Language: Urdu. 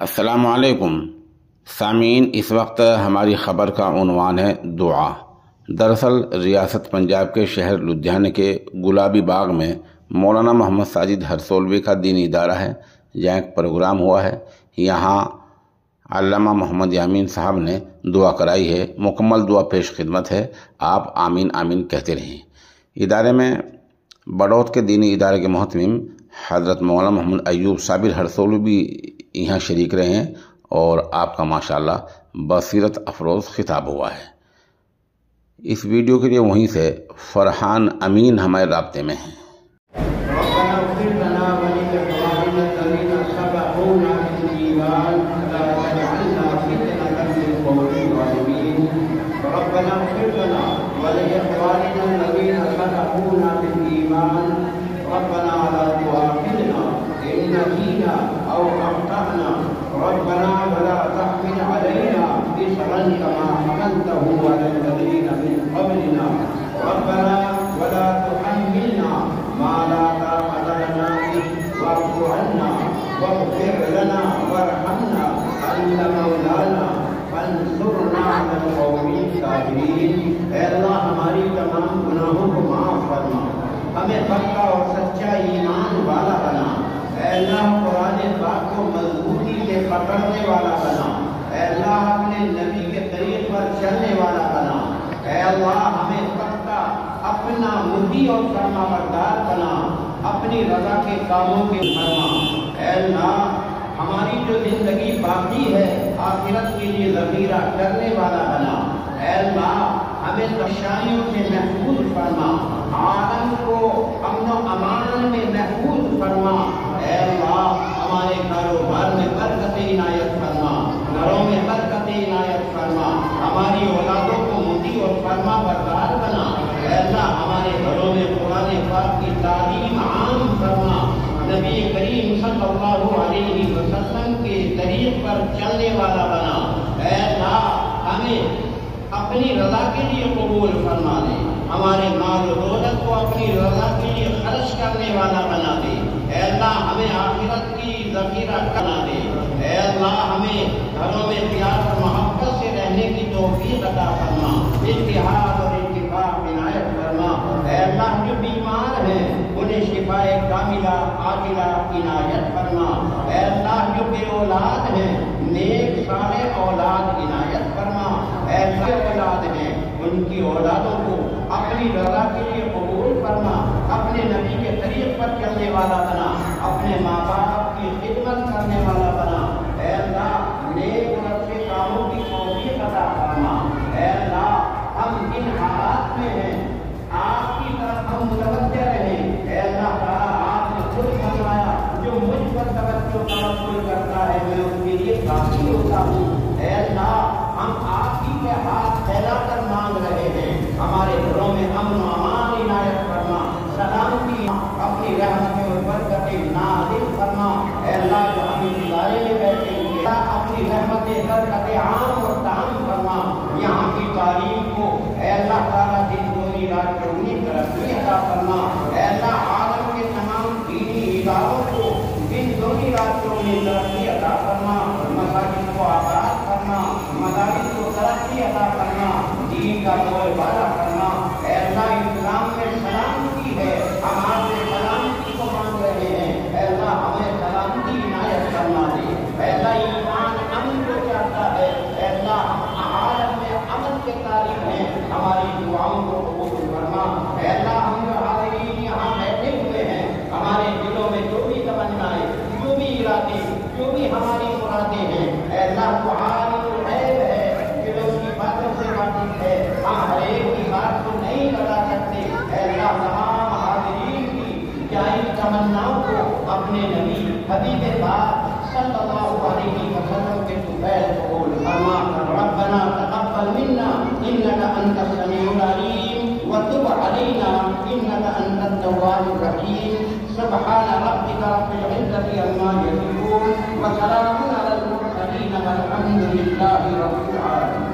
السلام علیکم سامعین، اس وقت ہماری خبر کا عنوان ہے دعا۔ دراصل ریاست پنجاب کے شہر لدھیانہ کے گلابی باغ میں مولانا محمد ساجد ہرسولوی کا دینی ادارہ ہے، جہاں ایک پروگرام ہوا ہے۔ یہاں علامہ محمد یامین صاحب نے دعا کرائی ہے، مکمل دعا پیش خدمت ہے، آپ آمین آمین کہتے رہیں۔ ادارے میں بڑوت کے دینی ادارے کے محتمم حضرت مولانا محمد ایوب صابر ہرسولوی بھی یہاں شریک رہے ہیں، اور آپ کا ماشاءاللہ بصیرت افروز خطاب ہوا ہے۔ اس ویڈیو کے لیے وہیں سے فرحان امین ہمارے رابطے میں ہیں۔ ربنا لا تؤاخذنا إن نسينا أو أخطأنا ربنا ولا تحمل علينا إصرا كما حملته على الذين من قبلنا ربنا ولا تحملنا ما لا طاقة لنا به واعف عنا واغفر لنا وارحمنا أنت مولانا فانصرنا على القوم الكافرين۔ اے اللہ ہماری تمام گناہوں کو معاف فرما، ہمیں پکا اور سچا ایمان والا بنا۔ اے اللہ قرآن پاک کو مضبوطی سے پکڑنے والا بنا۔ اے اللہ اپنے نبی کے طریق پر چلنے والا بنا۔ اے اللہ ہمیں پکا اپنا مطیع اور فرما بردار بنا، اپنی رضا کے کاموں کے فرما۔ اے اللہ ہماری جو زندگی باقی ہے آخرت کے لیے ذخیرہ کرنے والا بنا۔ اے اللہ ہمیں دشواریوں سے محفوظ فرما، عالم کو امن و امان میں محفوظ فرما۔ اے اللہ ہمارے کاروبار میں برکت عنایت فرما، گھروں میں برکت عنایت فرما، ہماری اولادوں کو مطیع اور فرما بردار بنا۔ اے اللہ ہمارے گھروں میں قرآن پاک کی تعلیم عام فرما، نبی کریم صلی اللہ علیہ وسلم کے طریق پر چلنے والا بنا۔ اے اللہ ہمیں اپنی رضا کے لیے قبول فرما دے، ہمارے مال و دولت کو اپنی رضا کے لیے خرچ کرنے والا بنا دے۔ اے اللہ ہمیں آخرت کی ذخیرہ بنا دے۔ اے اللہ ہمیں گھروں میں پیار اور محبت سے رہنے کی توفیق عطا فرما، اتحاد اور اتفاق عنایت فرما۔ اے اللہ جو بیمار ہیں انہیں شفاء کاملہ عاجلہ عنایت فرما۔ اے اللہ جو بے اولاد ہیں نیک صالح اولاد عنایت فرما۔ اے اللہ اولاد ہیں ان کی اولادوں کو اپنی رضا کے لیے قبول فرما، اپنے نبی کے طریق پر چلنے والا بنا، اپنے ماں باپ کی خدمت کرنے والا بنا۔ اے اللہ نیک اور اچھے کاموں کی توفیق عطا فرما۔ اے اللہ ہم ان حالات میں ہیں آپ کی طرف ہم متوجہ رہیں۔ اے اللہ تعالیٰ آپ نے خود فرمایا جو مجھ پر توجہ کرتا ہے میں اس کے لیے کافی ہوتا ہوں۔ اے اللہ ہم آپ ہی کے ہاتھ پھیلا کر مانگ رہے ہیں، ہمارے گھروں میں امن و امان عنایت فرما، سلامتی اپنی رحمت اور برکت نازل فرما۔ اے اللہ جو ہم ادارے میں بیٹھے ہوئے اپنی رحمت برکت عام اور تام فرما، یہاں کی تعلیم کو اے اللہ تعالیٰ دن دونی رات چوگنی ترقی عطا فرما۔ اے اللہ عالم کے تمام دینی اداروں کو دن دونی رات چوگنی ترقی عطا فرما، مساجد کو آباد فرما، مدارس کو ترقی عطا فرما، دین کا بول بالا فرما۔ اے اللہ اسلام میں سلامتی ہے، ہم آپ سے سلامتی کو مانگ رہے ہیں۔ اے اللہ ہمیں سلامتی عنایت فرما دے۔ اے اللہ ایمان امن کو چاہتا ہے، اے اللہ ہم عالم میں امن کے طالب ہیں، ہماری دعاؤں کو قبول فرما۔ اے اللہ ہم جو حاضرین یہاں بیٹھے ہوئے ہیں ہمارے دلوں میں جو بھی تمنائیں، جو بھی ارادے، جو بھی ہماری مرادیں ہیں، اے اللہ تو عالم الغیب ہے، جو اس کی باتوں سے واقف ہے، ہم ہر ایک کی بات کو نہیں بتا سکتے۔ اے اللہ تمام حاضرین کی جائز تمناؤں کو اپنے نبی حبیب پاک صلی اللہ علیہ وسلم کے فیض قبول فرما۔ ربنا تقبل منا انك انت السميع العليم وتب علينا انك انت التواب الرحيم۔ سبحان ربك رب العزة عما يصفون وسلام على المرسلين والحمد لله رب العالمين۔